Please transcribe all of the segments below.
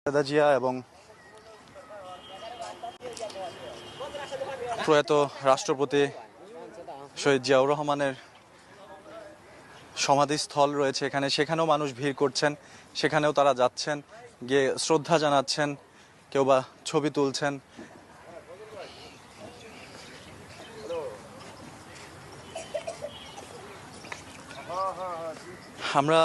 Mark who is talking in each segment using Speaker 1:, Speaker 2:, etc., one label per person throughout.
Speaker 1: খালেদা জিয়া এবং প্রয়াত রাষ্ট্রপতি শহীদ জিয়াউর রহমানের সমাধিস্থল রয়েছে এখানে, সেখানেও মানুষ ভিড় করছেন, সেখানেও তারা যাচ্ছেন, গিয়ে শ্রদ্ধা জানাচ্ছেন, কেউ বা ছবি তুলছেন। আমরা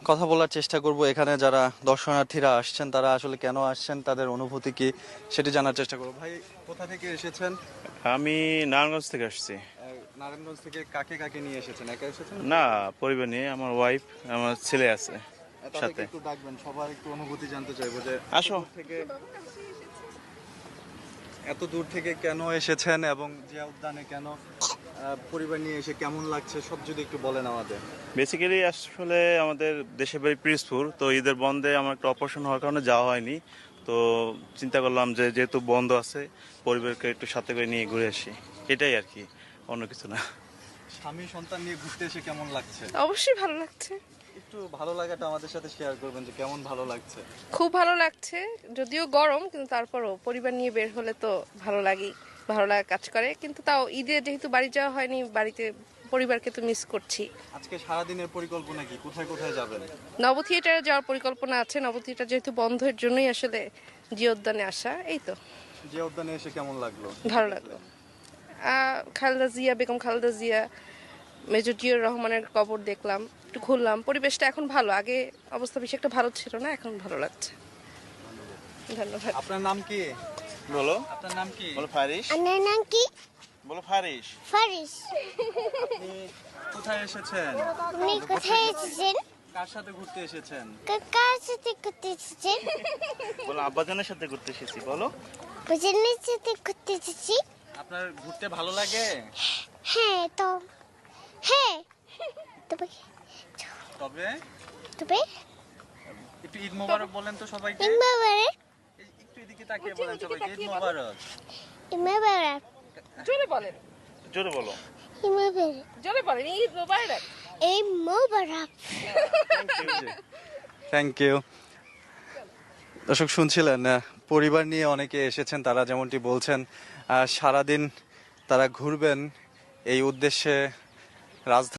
Speaker 1: কথা বলার চেষ্টা করব এখানে যারা দর্শনার্থীরা আসছেন তারা আসলে কেন আসছেন, তাদের অনুভূতি কি সেটি জানার চেষ্টা করব। ভাই, কোথা থেকে এসেছেন?
Speaker 2: আমি নারায়ণগঞ্জ থেকে আসছি।
Speaker 1: নারায়ণগঞ্জ থেকে কাকে কাকে নিয়ে এসেছেন? একা এসেছেন?
Speaker 2: না, পরিবার নিয়ে, আমার ওয়াইফ, আমার ছেলে আছে সাথে।
Speaker 1: একটু ডাকবেন, সবার একটু অনুভূতি জানতে চাইবো যে
Speaker 2: আসো।
Speaker 1: এত দূর থেকে কেন এসেছেন এবং জিয়া উদ্যানে কেন পরিবার নিয়ে এসে কেমন লাগছে সব যদি একটু বলেন আমাদের।
Speaker 2: বেসিক্যালি আসলে আমাদের দেশের বাড়ি পিরোজপুর, তো ঈদের বন্ধে আমার একটা অপারেশন হওয়ার কারণে যাওয়া হয়নি। তো চিন্তা করলাম যে যেহেতু বন্ধ আছে, পরিবারকে একটু সাথে করে নিয়ে ঘুরে আসি, এটাই আর কি, অন্য কিছু না।
Speaker 1: স্বামী সন্তান নিয়ে ঘুরতে এসে কেমন লাগছে?
Speaker 3: অবশ্যই ভালো লাগছে।
Speaker 1: একটু ভালো লাগাটা আমাদের সাথে শেয়ার করবেন যে কেমন ভালো লাগছে।
Speaker 3: খুব ভালো লাগছে, যদিও গরম, কিন্তু তারপরও পরিবার নিয়ে বের হলে তো ভালো লাগেই, ভালো লাগা কাজ করে। কিন্তু তাও ঈদে যেহেতু বাড়ি যাওয়া হয়নি, বাড়িতে পরিবারকে তো মিস করছি।
Speaker 1: আজকে সারাদিনের পরিকল্পনা কি, কোথায় কোথায় যাবেন?
Speaker 3: নব থিয়েটারে যাওয়ার পরিকল্পনা আছে। নব থিয়েটার যেহেতু বন্ধের জন্যই আসলে জিয়া উদ্যানে আসা। এই তো,
Speaker 1: জিয়া উদ্যানে এসে কেমন লাগলো?
Speaker 3: ভালো লাগলো। খালেদা জিয়া, বেগম খালেদা জিয়া, মেজর জিয়াউর রহমানের কবর দেখলাম, একটু ঘুরলাম। পরিবেশটা এখন ভালো, আগে অবস্থা বেশি একটা ভালো ছিল না, এখন ভালো লাগছে। ধন্যবাদ।
Speaker 1: আপনার নাম কি?
Speaker 2: বলো।
Speaker 1: আপনার নাম কি?
Speaker 2: বলো ফারিস।
Speaker 4: আপনার নাম কি?
Speaker 2: বলো ফারিস।
Speaker 4: ফারিস।
Speaker 1: আপনি কোথায় এসেছেন?
Speaker 4: আপনি কোথায় এসেছেন?
Speaker 1: কার সাথে ঘুরতে এসেছেন?
Speaker 4: কার সাথে ঘুরতে এসেছেন?
Speaker 2: বলো আব্বাজানের সাথে ঘুরতে এসেছি। বলো।
Speaker 4: বুঝলেন সাথে ঘুরতে এসেছি।
Speaker 1: আপনার ঘুরতে ভালো লাগে?
Speaker 4: হ্যাঁ তো, হ্যাঁ তবে
Speaker 1: তবে
Speaker 4: তবে
Speaker 1: একটু ঈদ মোবারক বলেন তো সবাইকে।
Speaker 4: ঈদ মোবারক।
Speaker 1: একটু এদিকে তাকিয়ে বলেন সবাইকে ঈদ মোবারক।
Speaker 4: ঈদ মোবারক।
Speaker 3: জোরে বলেন,
Speaker 2: জোরে বলো।
Speaker 4: ঈদ মোবারক।
Speaker 3: জোরে বলেন, ঈদ মোবারক।
Speaker 4: ঈদ মোবারক।
Speaker 1: Thank you. দর্শক শুনছিলেন, পরিবার নিয়ে অনেকে এসেছেন, তারা যেমনটি বলছেন সারাদিন তারা ঘুরবেন এই উদ্দেশ্যে রাজধানী